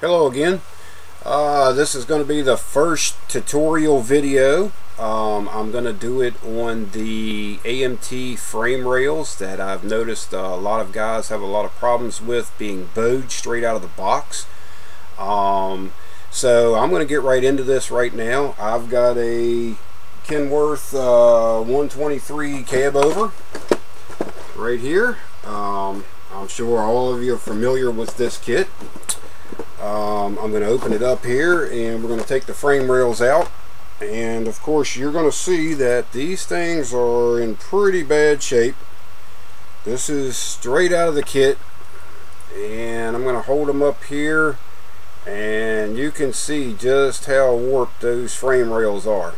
Hello again. This is going to be the first tutorial video. I'm going to do it on the AMT frame rails that I've noticed a lot of guys have a lot of problems with being bowed straight out of the box. So I'm going to get right into this right now. I've got a Kenworth 123 cab over right here. I'm sure all of you are familiar with this kit. I'm going to open it up here and we're going to take the frame rails out, and of course you're going to see that these things are in pretty bad shape. This is straight out of the kit, and I'm going to hold them up here and you can see just how warped those frame rails are.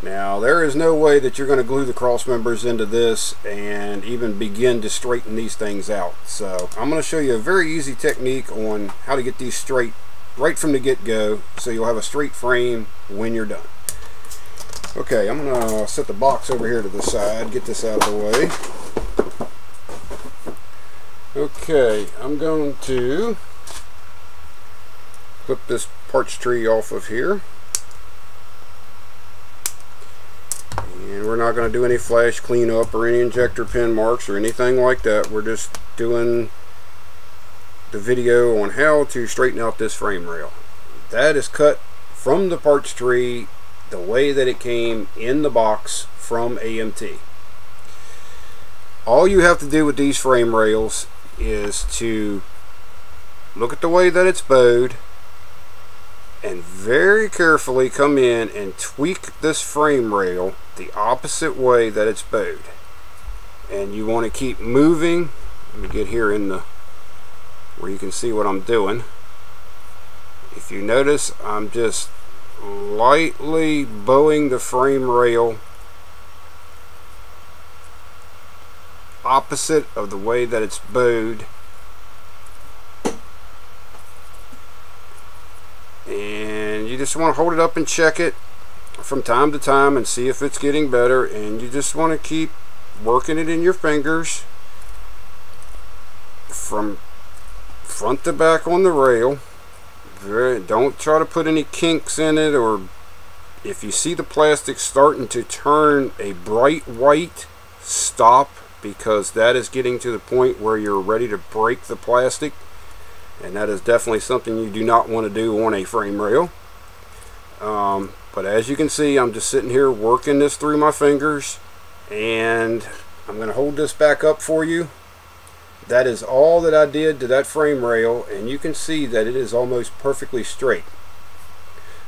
Now there is no way that you're going to glue the cross members into this and even begin to straighten these things out. So I'm going to show you a very easy technique on how to get these straight right from the get-go, so you'll have a straight frame when you're done. Okay, I'm going to set the box over here to the side, get this out of the way. Okay, I'm going to clip this parts tree off of here. And we're not going to do any flash cleanup or any injector pin marks or anything like that. We're just doing the video on how to straighten out this frame rail. That is cut from the parts tree the way that it came in the box from AMT. All you have to do with these frame rails is to look at the way that it's bowed and very carefully come in and tweak this frame rail the opposite way that it's bowed. And you want to keep moving. Let me get here in the where you can see what I'm doing. If you notice, I'm just lightly bowing the frame rail opposite of the way that it's bowed. And you just want to hold it up and check it from time to time and see if it's getting better, and you just want to keep working it in your fingers from front to back on the rail. Don't try to put any kinks in it, or if you see the plastic starting to turn a bright white, stop, because that is getting to the point where you're ready to break the plastic, and that is definitely something you do not want to do on a frame rail. But as you can see, I'm just sitting here working this through my fingers, and I'm going to hold this back up for you. That is all that I did to that frame rail, and you can see that it is almost perfectly straight.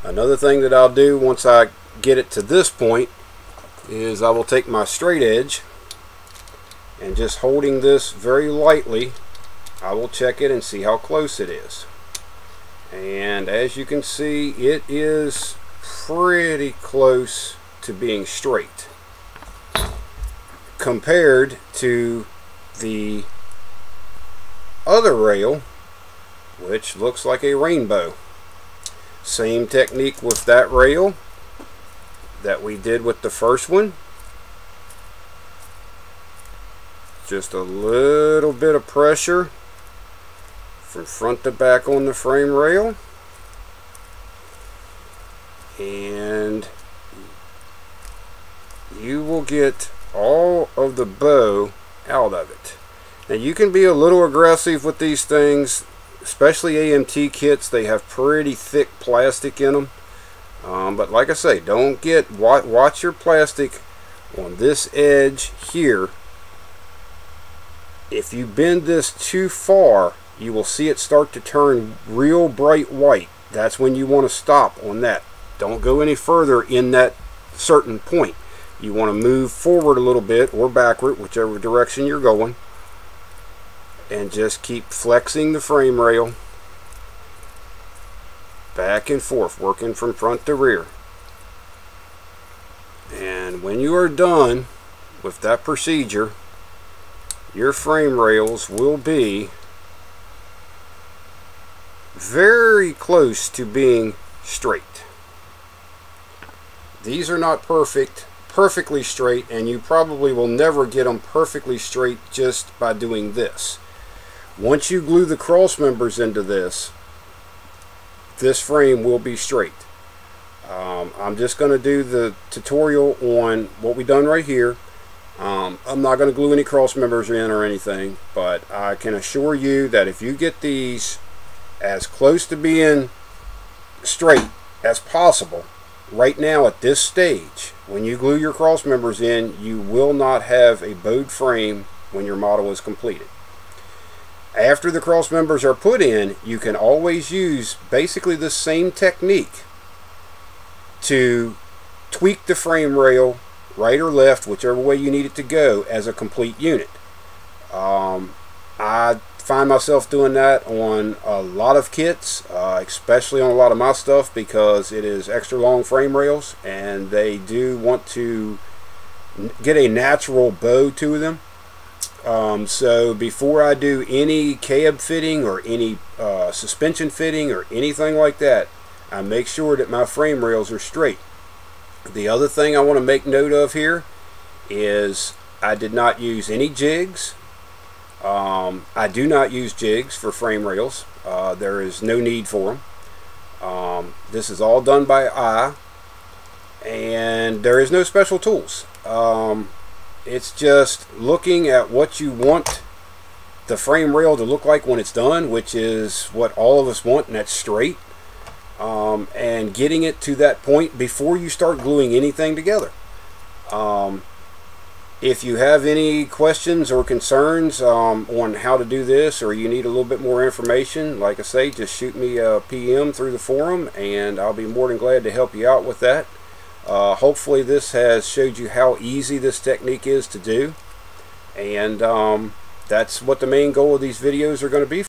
Another thing that I'll do once I get it to this point is I will take my straight edge and, just holding this very lightly, I will check it and see how close it is. And as you can see, it is pretty close to being straight compared to the other rail, which looks like a rainbow. Same technique with that rail that we did with the first one. Just a little bit of pressure from front to back on the frame rail, and you will get all of the bow out of it. Now you can be a little aggressive with these things, especially AMT kits. They have pretty thick plastic in them, but like I say, don't get watch your plastic on this edge here. If you bend this too far, you will see it start to turn real bright white. That's when you want to stop on that. Don't go any further in that certain point. You want to move forward a little bit or backward, whichever direction you're going, and just keep flexing the frame rail back and forth, working from front to rear. And when you are done with that procedure, your frame rails will be very close to being straight. These are not perfectly straight, and you probably will never get them perfectly straight just by doing this. Once you glue the cross members into this, this frame will be straight. I'm just going to do the tutorial on what we've done right here. I'm not going to glue any cross members in or anything, but I can assure you that if you get these as close to being straight as possible right now at this stage, when you glue your cross members in, you will not have a bowed frame when your model is completed. After the cross members are put in, you can always use basically the same technique to tweak the frame rail right or left, whichever way you need it to go, as a complete unit. I find myself doing that on a lot of kits, especially on a lot of my stuff, because it is extra long frame rails and they do want to get a natural bow to them. So before I do any cab fitting or any suspension fitting or anything like that, I make sure that my frame rails are straight. The other thing I want to make note of here is I did not use any jigs. I do not use jigs for frame rails. There is no need for them. This is all done by eye, and there is no special tools. It's just looking at what you want the frame rail to look like when it's done, which is what all of us want, and that's straight. And getting it to that point before you start gluing anything together. If you have any questions or concerns on how to do this, or you need a little bit more information, like I say, just shoot me a PM through the forum and I'll be more than glad to help you out with that. Hopefully this has showed you how easy this technique is to do, and that's what the main goal of these videos are going to be.